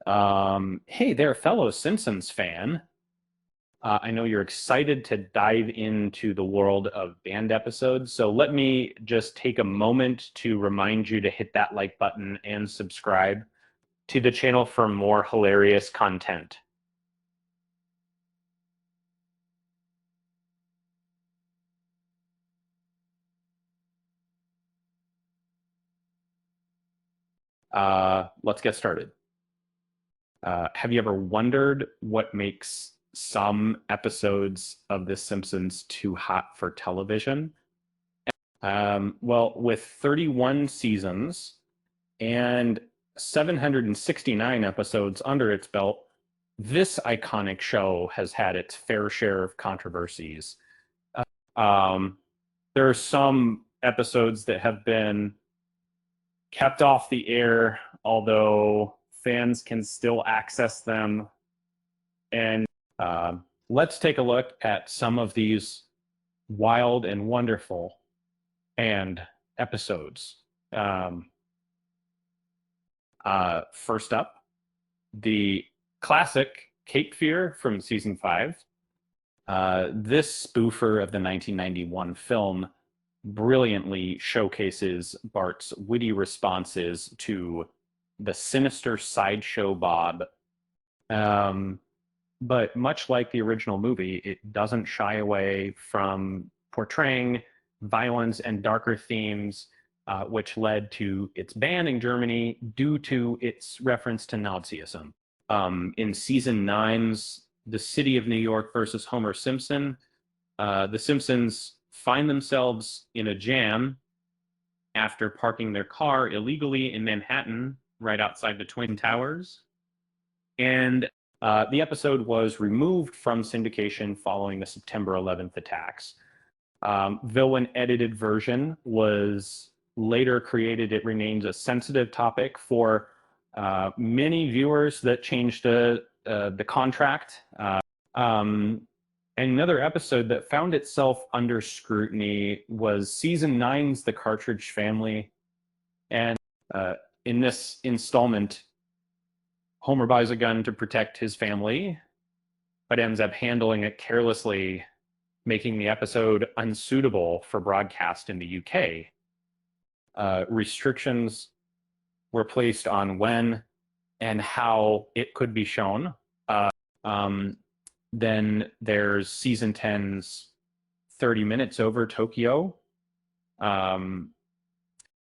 Hey there, fellow Simpsons fan. I know you're excited to dive into the world of band episodes, so let me just take a moment to remind you to hit that like button and subscribe to the channel for more hilarious content. Let's get started. Have you ever wondered what makes some episodes of The Simpsons too hot for television? Well, with 31 seasons, and 769 episodes under its belt, this iconic show has had its fair share of controversies. Um, there are some episodes that have been kept off the air, although fans can still access them. And let's take a look at some of these wild and wonderful and episodes. Um, First up, the classic Cape Fear from season five. This spoofer of the 1991 film brilliantly showcases Bart's witty responses to the sinister sideshow Bob. Um, but much like the original movie, it doesn't shy away from portraying violence and darker themes, which led to its ban in Germany due to its reference to Nazism. In season nine's The City of New York versus Homer Simpson, the Simpsons find themselves in a jam after parking their car illegally in Manhattan, right outside the Twin Towers. And the episode was removed from syndication following the September 11th attacks. Though an edited version was later created, it remains a sensitive topic for many viewers that changed the contract. Um, Another episode that found itself under scrutiny was season nine's The Cartridge Family. And uh, in this installment, Homer buys a gun to protect his family, but ends up handling it carelessly, making the episode unsuitable for broadcast in the UK. Restrictions were placed on when and how it could be shown. Um, then there's season 10's 30 Minutes Over Tokyo, um,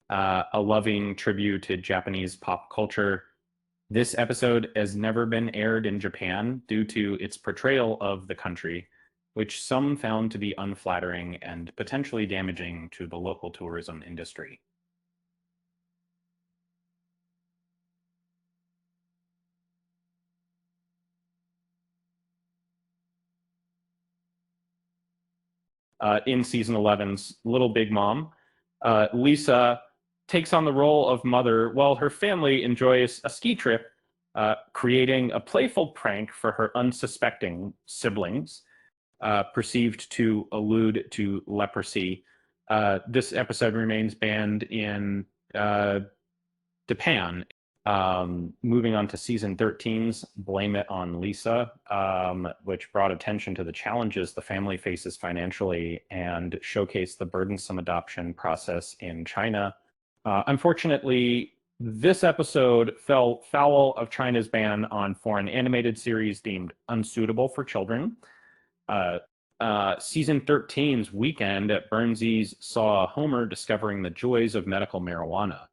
a loving tribute to Japanese pop culture. This episode has never been aired in Japan due to its portrayal of the country, which some found to be unflattering and potentially damaging to the local tourism industry. In season 11's Little Big Mom, Lisa takes on the role of mother while her family enjoys a ski trip, creating a playful prank for her unsuspecting siblings, perceived to allude to leprosy. This episode remains banned in Japan. Moving on to season 13's Blame It on Lisa, which brought attention to the challenges the family faces financially and showcased the burdensome adoption process in China. Unfortunately, this episode fell foul of China's ban on foreign animated series deemed unsuitable for children. Uh, Season 13's Weekend at Burnsies saw Homer discovering the joys of medical marijuana.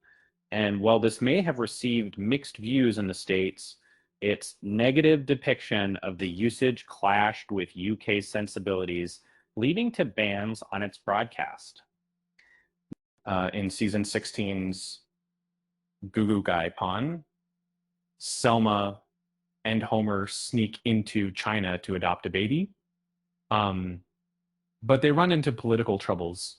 And while this may have received mixed views in the States, its negative depiction of the usage clashed with UK sensibilities, leading to bans on its broadcast. In season 16's Goo Goo Gai Pon, Selma and Homer sneak into China to adopt a baby. Um, but they run into political troubles.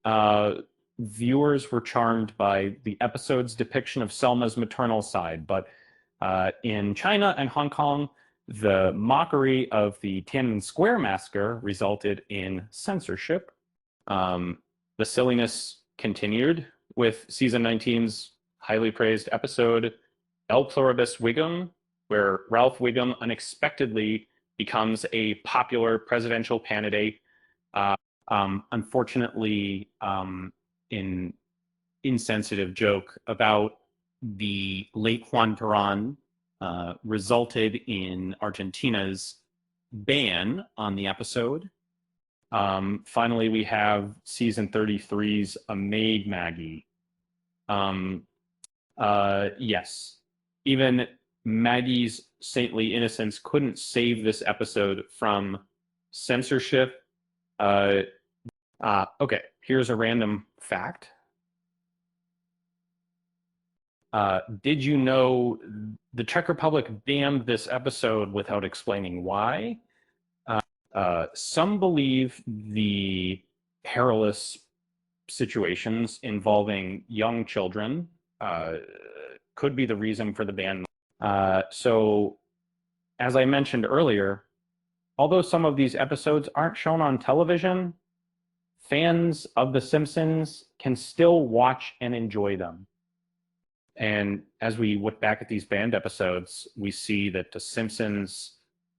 Uh, Viewers were charmed by the episode's depiction of Selma's maternal side, but in China and Hong Kong, the mockery of the Tiananmen Square massacre resulted in censorship. The silliness continued with season 19's highly praised episode, El Pluribus Wiggum, where Ralph Wiggum unexpectedly becomes a popular presidential candidate. Uh, Unfortunately, in insensitive joke about the late Juan Perón resulted in Argentina's ban on the episode. Finally, we have season 33's A Maid Maggie. Um, yes, even Maggie's saintly innocence couldn't save this episode from censorship. Uh, okay, here's a random fact. Did you know the Czech Republic banned this episode without explaining why? Some believe the perilous situations involving young children uh, could be the reason for the ban. So, as I mentioned earlier, although some of these episodes aren't shown on television, fans of The Simpsons can still watch and enjoy them. And as we look back at these banned episodes, we see that The Simpsons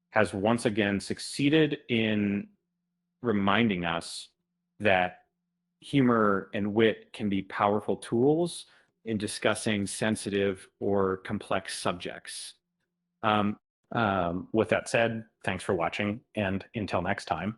has once again succeeded in reminding us that humor and wit can be powerful tools in discussing sensitive or complex subjects. With that said, thanks for watching, and until next time.